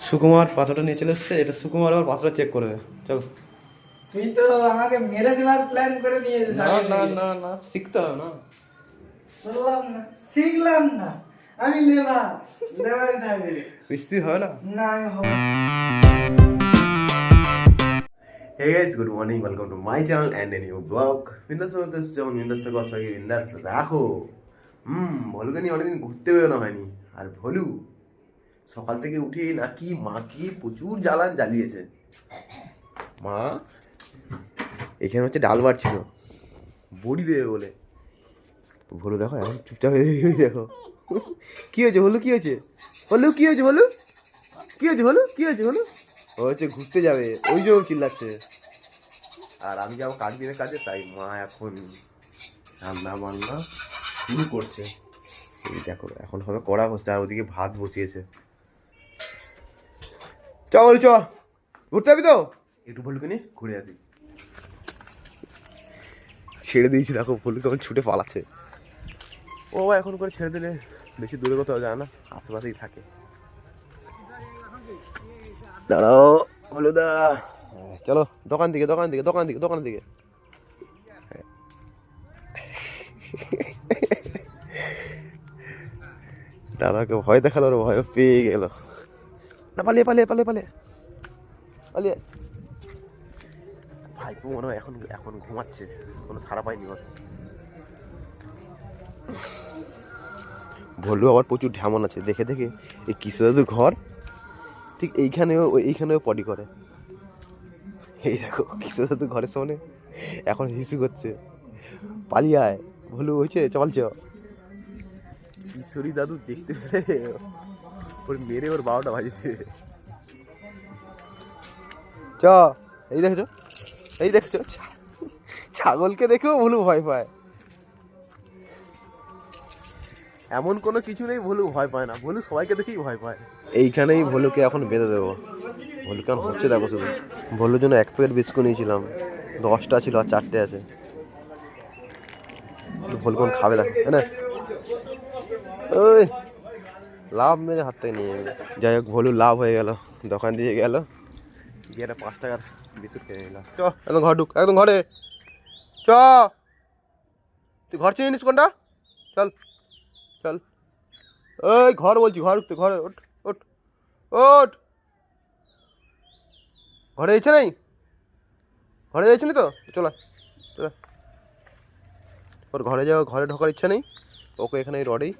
সুকুমার পাথরটা নিয়ে চলে এসছে, এটা সুকুমার আবার পাথরটা চেক করবে। চল। তুই তো আমাকে মেরে দেওয়ার প্ল্যান করে নিয়েছিস। না না না না, শিখতে হবে না। বললাম না, শিখলাম না, আমি লেবার থাকবে। মিস্ত্রি হবে না। না আমি হবো। Hey guys, good morning. Welcome to my channel and a new vlog. বিন্দাস মতো যেমন বিন্দাস থেকে অসাগে বিন্দাস রাখো। ভলুকে নিয়ে অনেকদিন ঘুরতে বেরোনো হয়নি। আর ভলু সকাল থেকে উঠে নাকি মাকে প্রচুর জ্বালান জ্বালিয়েছে। মা এখানে হচ্ছে ডাল বাড়ছিল বড়ি দেবে বলে। ভলু দেখো এখন চুপচাপ হয়ে দেখো কি হয়েছে ভলু, কি হয়েছে ভলু, কি হয়েছে ভলু, কি হয়েছে ভলু, কি হয়েছে ভলু? ও হচ্ছে ঘুরতে যাবে, ওই জন্য চিল্লাচ্ছে। আর আমি যাবো কাঠবিনের কাজে, তাই মা এখন রান্না বান্না শুরু করছে। এই দেখো এখন হবে কড়া হচ্ছে, আর ওদিকে ভাত বসিয়েছে। চ বলু চ, ঘুরতে যাবি তো? একটু ভলুকে নিয়ে ঘুরে আসি। ছেড়ে দিয়েছি, দেখো ভলু কেমন ছুটে পালাচ্ছে। ও এখন করে ছেড়ে দিলে বেশি দূরে কোথাও যায় না, আশেপাশেই থাকে। দাঁড়াও হলুদা, চলো দোকান দিকে দোকান দিকে দোকান দিকে দোকান দিকে। দাদাকে ভয় দেখালো, ওর ভয় পেয়ে গেল। না পালিয়ে পালিয়ে পালিয়ে পালিয়ে পালিয়ে। ভাইপো মনে হয় এখন এখন ঘুমাচ্ছে, কোনো সাড়া পাইনি ওর। ভলু আবার প্রচুর ঢেমন আছে, দেখে দেখে এই কিশোর দাদুর ঘর ঠিক এইখানেও পটি করে। এই দেখো কিশোর দাদুর ঘরের সামনে এখন হিসু করছে। পালিয়ে আয় ভলু, হয়েছে চল চ। কিশোরী দাদু দেখতে পেলে ওর মেরে ওর 12টা বাজিয়েছে। চ, এই দেখছো, এই দেখছো ছাগলকে দেখেও ভলু ভয় পায়। এমন কোনো কিছু নেই ভলু ভয় পায় না, ভলু সবাইকে দেখেই ভয় পায়। এইখানেই ভলুকে এখন বেঁধে দেবো। ভলু কেমন হচ্ছে দেখো শুধু। ভলুর জন্য 1 প্যাকেট বিস্কুট নিয়েছিলাম, 10টা ছিল আর 4টে আছে। ভলু কোন খাবে দেখো, না ওই লাভ মেরে হাত থেকে নিয়ে গেল। যাই হোক ভলু লাভ হয়ে গেল, দোকান দিয়ে গেল, গিয়ে একটা 5 টাকার বিস্কুট কিনে নিলাম। চ একদম ঘর ঢুক, একদম ঘরে চ। তুই ঘর চিনে নিস কোনটা? চল চল, ওই ঘর বলছি, ঘর ঢুকতে, ঘরে ওঠ ওঠ ওঠ। ঘরে যাচ্ছে নেই, ঘরে যাচ্ছে নি তো? চলা চলা, ওর ঘরে যাও, ঘরে ঢোকার ইচ্ছা নেই, ওকে এখানে এই রডেই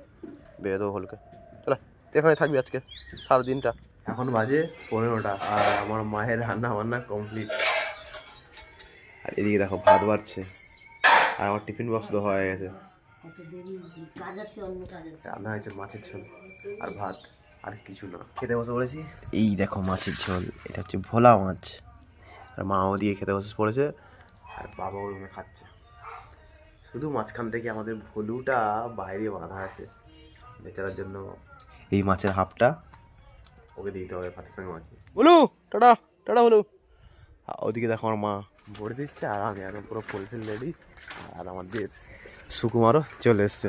বেঁধে দেবো হলকে। চলা, এখানে থাকবি আজকে সারাদিনটা। এখন বাজে 15টা আর আমার মায়ের রান্না বান্না কমপ্লিট। আর এদিকে দেখো ভাত বাড়ছে, আর আমার টিফিন বক্স তো হয়ে গেছে। রান্না হয়েছে মাছের ঝোল আর ভাত, আর কিছু না। খেতে বসে পড়েছি। এই দেখো মাছের ঝোল, এটা হচ্ছে ভোলা মাছ, আর মাও দিয়ে খেতে বসে পড়েছে, আর বাবাও রুমে খাচ্ছে। শুধু মাঝখান থেকে আমাদের ভলুটা বাইরে বাঁধা আছে, বেচারার জন্য এই মাছের হাফটা ওকে দিতে হবে ভাতের সঙ্গে মাখিয়ে। বলু টাটা টাটা বলু। ওদিকে দেখো আমার মা ভরে দিচ্ছে, আর আমি এখন পুরো ফুলফিল রেডি। আর আমাদের সুকুমারও চলে এসছে।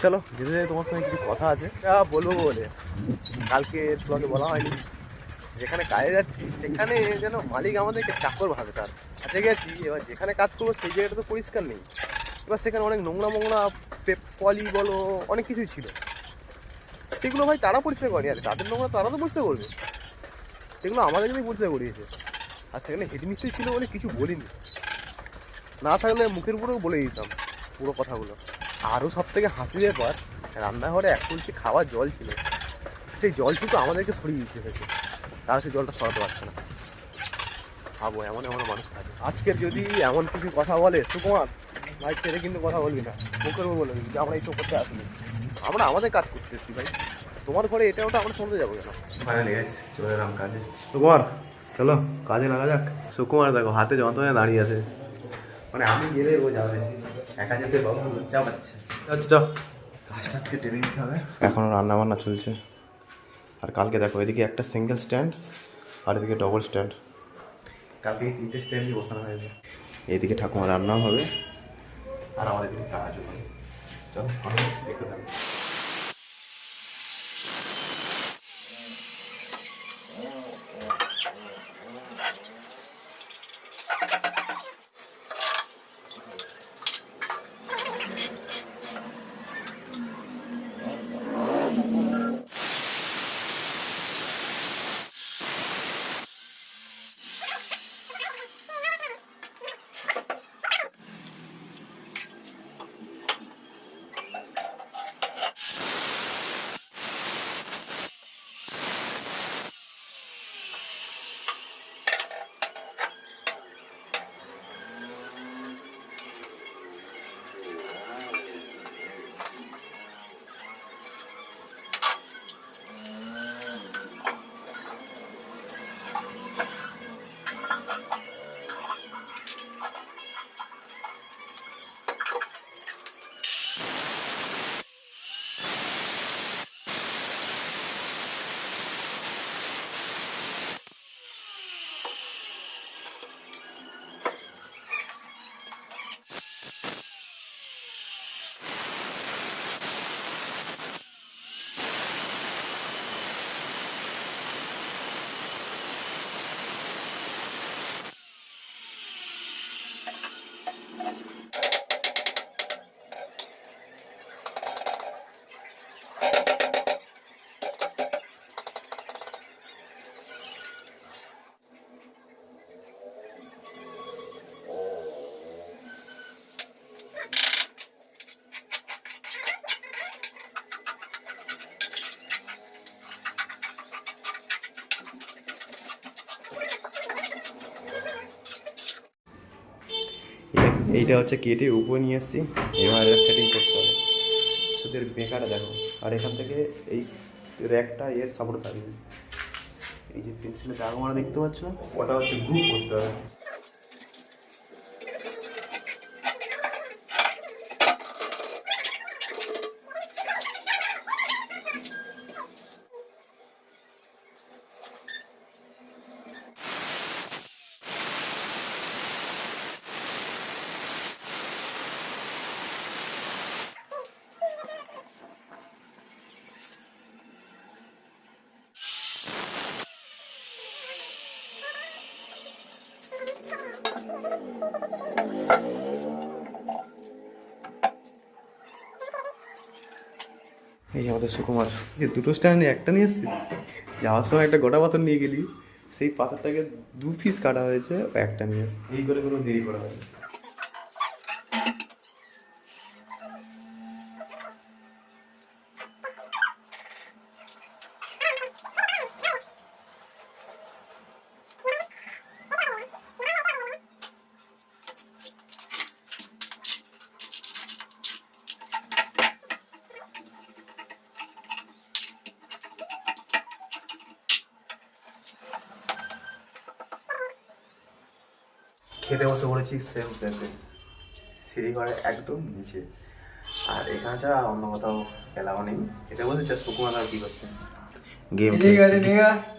চলো যেতে যেতে তোমার সঙ্গে কিছু কথা আছে, বলবো বলে কালকে তোমাকে বলা হয়নি। যেখানে কাজে যাচ্ছি সেখানে যেন মালিক আমাদেরকে চাকর ভাবে তার কাছে গেছি। এবার যেখানে কাজ করবো সেই জায়গাটা তো পরিষ্কার নেই। এবার সেখানে অনেক নোংরা মোংরা পলি বলো অনেক কিছুই ছিল, সেগুলো ভাই তারা পরিষ্কার করেনি। আর তাদের নোংরা তারা তো পরিষ্কার করবে, সেগুলো আমাদের জন্যই পরিষ্কার করিয়েছে। আর সেখানে হেডমিস্ত্রি ছিল বলে কিছু বলিনি, না থাকলে মুখের উপরেও বলে দিতাম পুরো কথাগুলো। আরও সব থেকে হাসির ব্যাপার, রান্নাঘরে 1 কলসি খাওয়ার জল ছিল, সেই জল কিন্তু আমাদেরকে সরিয়ে দিতে হয়েছে, তারা সেই জলটা সরাতে পারছে না। ভাবো এমন এমন মানুষ থাকে। আজকের যদি এমন কিছু কথা বলে সুকুমার ভাই, ছেড়ে কিন্তু কথা বলবি না, মুখের উপর বলবি যে আমরা এইসব করতে আসিনি, আমরা আমাদের কাজ করতে এসেছি ভাই। তোমার ঘরে এটা ওটা আমরা শুনতে যাবো কেন? ফাইনালি গাইস চলে এলাম কাজে। সুকুমার চলো কাজে লাগা যাক। সুকুমার দেখো হাতে যন্ত্রণায় দাঁড়িয়ে আছে, মানে আমি গেলে ও যাবে, একা যেতে বাবু লজ্জা পাচ্ছে। আচ্ছা কাজটা আজকে টেনে নিতে হবে। এখনও রান্না বান্না চলছে। আর কালকে দেখো এদিকে একটা সিঙ্গেল স্ট্যান্ড আর এদিকে ডবল স্ট্যান্ড, কালকে 3টে স্ট্যান্ডই বসানো হয়েছে। এইদিকে ঠাকুমা রান্নাও হবে আর আমাদের এদিকে কাজও হবে। চলো আমি দেখতে থাকবো। এইটা হচ্ছে কেটে উপরে নিয়ে এসেছি, এবার সেটিং করতে হবে। শুধু এর বেকারটা দেখো, আর এখান থেকে এই র্যাকটা এর সাপোর্ট থাকবে। এই যে পেন্সিলের দাগ মারা দেখতে পাচ্ছ, ওটা হচ্ছে গ্রুপ করতে হবে। এই আমাদের সুকুমার, এই দুটো স্ট্যান্ড একটা নিয়ে এসেছিস, যাওয়ার সময় একটা গোটা পাথর নিয়ে গেলি, সেই পাথরটাকে 2 পিস কাটা হয়েছে, একটা নিয়ে এসেছি। এই করে কোনো দেরি করা হয়নি। খেতে বসে পড়েছি সেম প্লেসে, সিঁড়িঘরে একদম নিচে। আর এখানে ছাড়া আর অন্য কোথাও এলাও নেই। এটা বলছে সুকুমার আর কি করছে,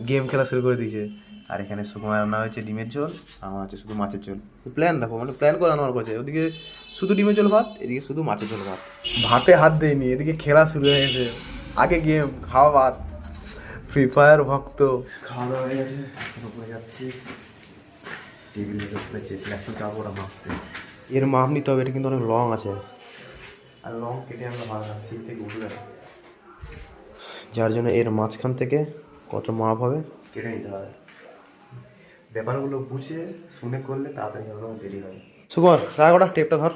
গেম খেলা শুরু করে দিয়েছে। আর এখানে সুকুমার রান্না হয়েছে ডিমের ঝোল, আমার হচ্ছে শুধু মাছের ঝোল। প্ল্যান দেখো, মানে প্ল্যান করে রান্না করছে। ওদিকে শুধু ডিমের ঝোল ভাত, এদিকে শুধু মাছের ঝোল ভাত। ভাতে হাত দেয়নি, এদিকে খেলা শুরু হয়ে গেছে। আগে গেম, খাওয়া ভাত, ফ্রি ফায়ার ভক্ত। খাওয়া দাওয়া হয়ে গেছে, উপরে যাচ্ছি টেবিলের উপরে চেপে একটু যাবো ওরা মাপতে। এর মাপ নিতে হবে, এটা কিন্তু অনেক লং আছে, আর লং কেটে আমরা ভালো না, সিট থেকে উঠে যাবে। যার জন্য এর মাঝখান থেকে কত মাপ হবে কেটে নিতে হবে। ব্যাপারগুলো বুঝে শুনে করলে তাড়াতাড়ি হবে, দেরি হয়। সুকুমার রাগ ওটা টেপটা ধর।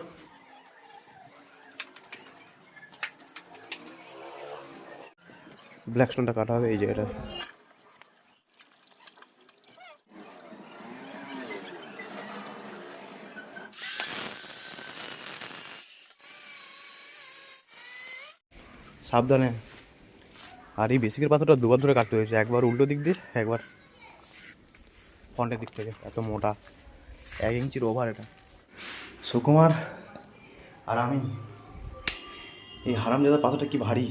ব্ল্যাক স্টোনটা কাটা হবে এই জায়গাটা। সাবধানে। আর এই বেসিকের পাথরটা দুবার ধরে কাটতে হয়েছে, একবার উল্টো দিক দিয়ে, একবার ফ্রন্টের দিক থেকে। এত মোটা, 1 ইঞ্চির ওভার এটা। সুকুমার আর আমি, এই হারামজাদা পাথরটা কি ভারী,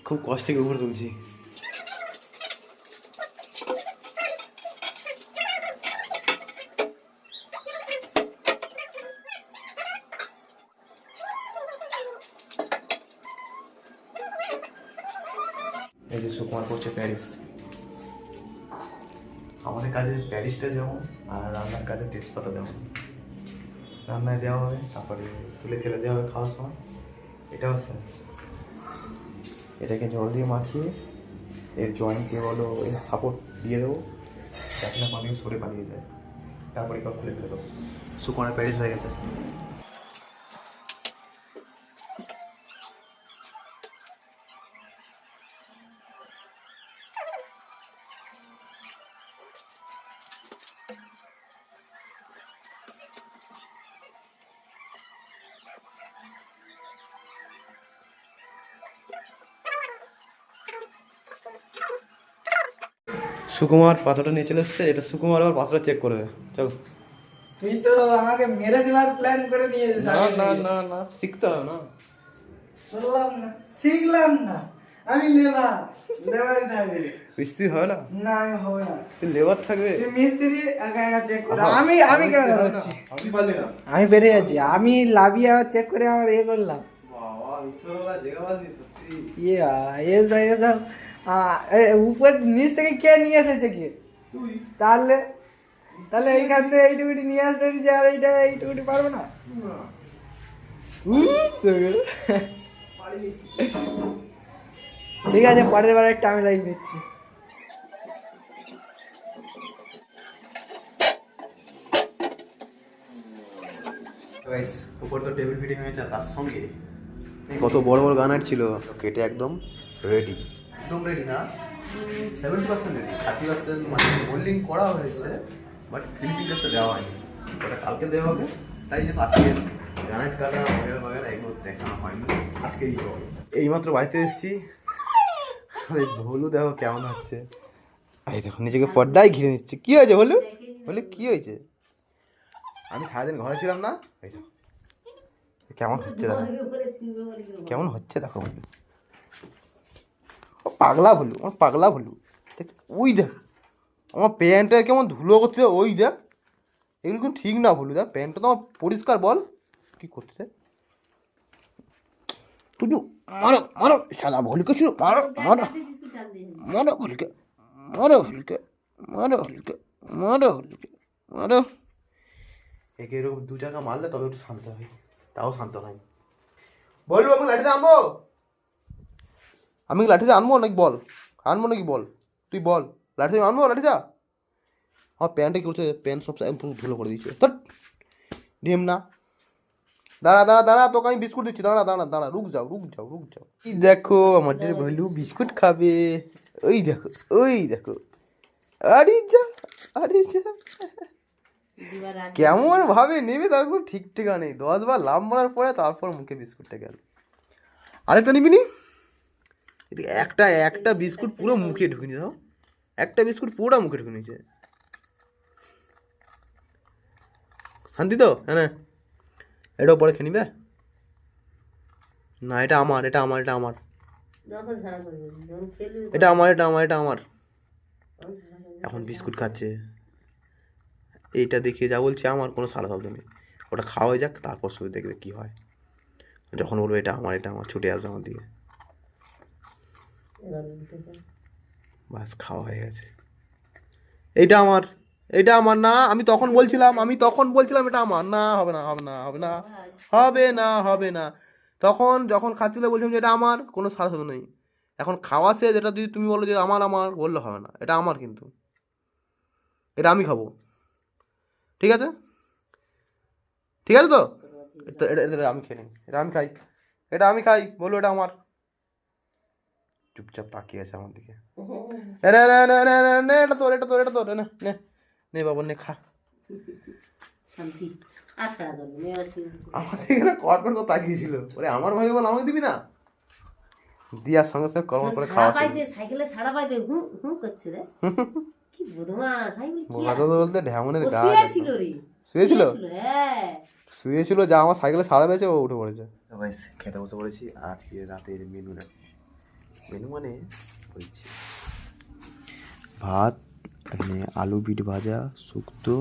খুব কষ্টে উপরে তুলছি। এই যে সুকুমার করছে প্যারিস। আমাদের কাজে প্যারিসটা যেমন আর রান্নার কাজে তেজপাতা যেমন, রান্নায় দেওয়া হবে তারপরে তুলে ফেলে দেওয়া হবে খাওয়ার সময়। এটাও স্যার, এটাকে জল দিয়ে মাখিয়ে এর জয়েন্টকে বলো এর সাপোর্ট দিয়ে দেবো যাতে না পানি সরে পালিয়ে যায়, তারপরে কাপ খুলে ফেলে দেবো। শুকনো প্যারিস হয়ে গেছে। সুকুমার পাথরটা নিয়ে চলে এসছে, এটা সুকুমার আবার পাথরটা চেক করবে। চলো। তুই তো আমাকে মেরে দেওয়ার প্ল্যান করে নিয়েছিস। না না না না, শিখতে হবে না। শুনলাম না, শিখলাম না। আমি লেবারই থাকবে। মিস্ত্রি হবে না? না আমি হবে না। তুই লেবার থাকবে? তুই মিস্ত্রি একা একা চেক করে। আমি কেন হচ্ছি? আমি পারলি না। আমি বেরিয়ে যাচ্ছি। আমি লাভিয়ে আবার চেক করে আমার ইয়ে করলাম। বাবা ভিতরবেলা জায়গাবাজি সত্যি। এসব উপর নিচ থেকে কে নিয়ে এসেছে কি? তুই তাহলে এইখান থেকে এইটুকুটি নিয়ে আসতে যে আর এইটা এইটুকুটি পারবে না। ঠিক আছে, পরের বার একটা আমি লাগিয়ে দিচ্ছি। উপর তো টেবিল ফিটিং হয়েছে, তার সঙ্গে কত বড় বড় গানার ছিল, কেটে একদম রেডি। একদম রেডি না, 70% রেডি, 30% মানে হোল্ডিং করা হয়েছে, বাট ফিনিশিং টাচটা দেওয়া হয়নি। ওটা কালকে দেওয়া হবে, তাই যে আজকে গ্রানাইট কাটা বগেরা বগেরা এগুলো দেখানো হয়নি, আজকেই হবে। এইমাত্র বাড়িতে এসেছি, ভুলু দেখো কেমন হচ্ছে। এই দেখো নিজেকে পর্দায় ঘিরে নিচ্ছে। কি হয়েছে বলু? বলে কি হয়েছে? আমি সারাদিন ঘরে ছিলাম না, এই দেখো কেমন হচ্ছে, দেখো কেমন হচ্ছে, দেখো পাগলা ভুলু, আমার পাগলা ভুলু। ওই দেখ আমার প্যান্টটা কেমন ধুলো করছে, ওই দেখ এগুলো কিন্তু ঠিক না ভুলু। দেখ প্যান্টটা তো আমার পরিষ্কার, বল কি করছে তুই? মারো মারো সাদা ভুলকে, শুরু মারো মারো মারো ভুলকে, মারো ভুলকে, মারো ভুলকে, মারো ভুলকে, মারো। একে এরকম 2 চাকা মারলে তবে একটু শান্ত হয়, তাও শান্ত হয়। বলবো আমি লাঠিটা আনবো, আমি লাঠিটা আনবো নাকি বল, আনবো নাকি বল, তুই বল লাঠিটা আনবো লাঠিটা। আমার প্যান্টটা কি করছে, প্যান্ট সব পুরো ধুলো করে দিচ্ছে। তোর ডিম না, দাঁড়া দাঁড়া দাঁড়া, তোকে আমি বিস্কুট দিচ্ছি, দাঁড়া দাঁড়া দাঁড়া, রুক যাও রুক যাও রুক যাও। এই দেখো আমাদের ভলু বিস্কুট খাবে, ওই দেখো ওই দেখো, আরে যা আরে যা, কেমন ভাবে নেবে তার কোনো ঠিক ঠিকা নেই। 10 বার লাভ মারার পরে তারপর মুখে বিস্কুটটা গেল। আরেকটা নিবি নি? একটা একটা বিস্কুট পুরো মুখে ঢুকে নিয়ে দাও, একটা বিস্কুট পুরোটা মুখে ঢুকে নিয়েছে। শান্তি তো? হ্যাঁ, এটাও পরে খেয়ে নিবে না, এটা আমার, এটা আমার, এটা আমার, এটা আমার, এটা আমার, এটা আমার। এখন বিস্কুট খাচ্ছে, এইটা দেখে যা বলছে আমার কোনো সারা শব্দ নেই। ওটা খাওয়া যাক, তারপর শুধু দেখবে কী হয়। যখন বলবো এটা আমার, এটা আমার, ছুটে আসবে আমার দিকে। বাস খাওয়া হয়ে গেছে। এইটা আমার, এটা আমার না, আমি তখন বলছিলাম এটা আমার না, হবে না হবে না হবে না হবে না হবে না। তখন যখন খাচ্ছিল বলছিলাম যে এটা আমার, কোনো সারা শব্দ নেই। এখন খাওয়া শেষ, এটা যদি তুমি বলো যে আমার আমার বললে হবে না, এটা আমার, কিন্তু এটা আমি খাবো। ঠিক আছে ঠিক আছে তো? এটা আমি খেয়ে নিই, এটা আমি খাই, এটা আমি খাই, বলো এটা আমার। চুপচাপ তাকিয়ে আছে আমার দিকে। এটা তোর, এটা তোর, এটা তোর, নে নে নে বাবু নে খা। আমাকে এখানে কর্পোরেট করে তাকিয়েছিল, ওরে আমার ভাই বল আমাকে দিবি না, দিয়ার সঙ্গে সঙ্গে কর্ম করে খাওয়া সাইকেলে ছাড়া পাইতে হু হু করছে রে, কি বদমাস সাইকেল কি কথা বলতে ঢ্যামনের গা ছিল রে, শুয়েছিল, হ্যাঁ শুয়েছিল, যা আমার সাইকেলে সারা পেয়েছে ও উঠে পড়েছে। গাইস খেতে বসে পড়েছি। আজকে রাতের মেনু না, মেনু মানে বলছি ভাত, এখানে আলু বিট ভাজা শুক্তো,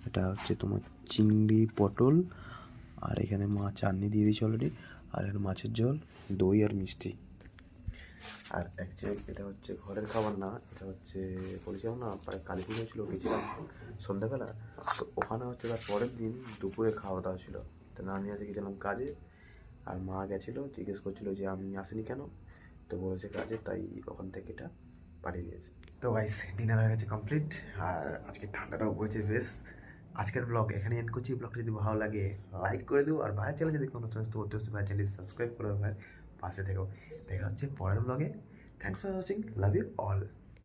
এটা হচ্ছে তোমার চিংড়ি পটল, আর এখানে মাছ চাটনি দিয়ে দিয়েছি অলরেডি, আর এখানে মাছের ঝোল, দই আর মিষ্টি। আর অ্যাকচুয়ালি এটা হচ্ছে ঘরের খাবার না, এটা হচ্ছে বলেছিলাম না প্রায় কালী পুজো ছিল, গেছিলাম সন্ধ্যাবেলা। তো ওখানে হচ্ছে তার পরের দিন দুপুরে খাওয়া দাওয়া ছিল। তো নানি আজকে গেছিলাম কাজে, আর মা গেছিলো, জিজ্ঞেস করছিলো যে আমি আসিনি কেন, তো বলেছে কাজে, তাই ওখান থেকে এটা পাঠিয়ে দিয়েছে। তো গাইস ডিনার হয়ে গেছে কমপ্লিট, আর আজকে ঠান্ডাটাও পড়েছে বেশ। আজকের ব্লগ এখানে এন্ড করছি। ব্লগটা যদি ভালো লাগে লাইক করে দিও, আর ভাইয়ের চ্যানেল যদি কোনো নতুন আসতে করতে ভাই চ্যানেল সাবস্ক্রাইব করে ভাই পাশে থেকো। দেখা হচ্ছে পরের ব্লগে। Thanks for watching, love you all.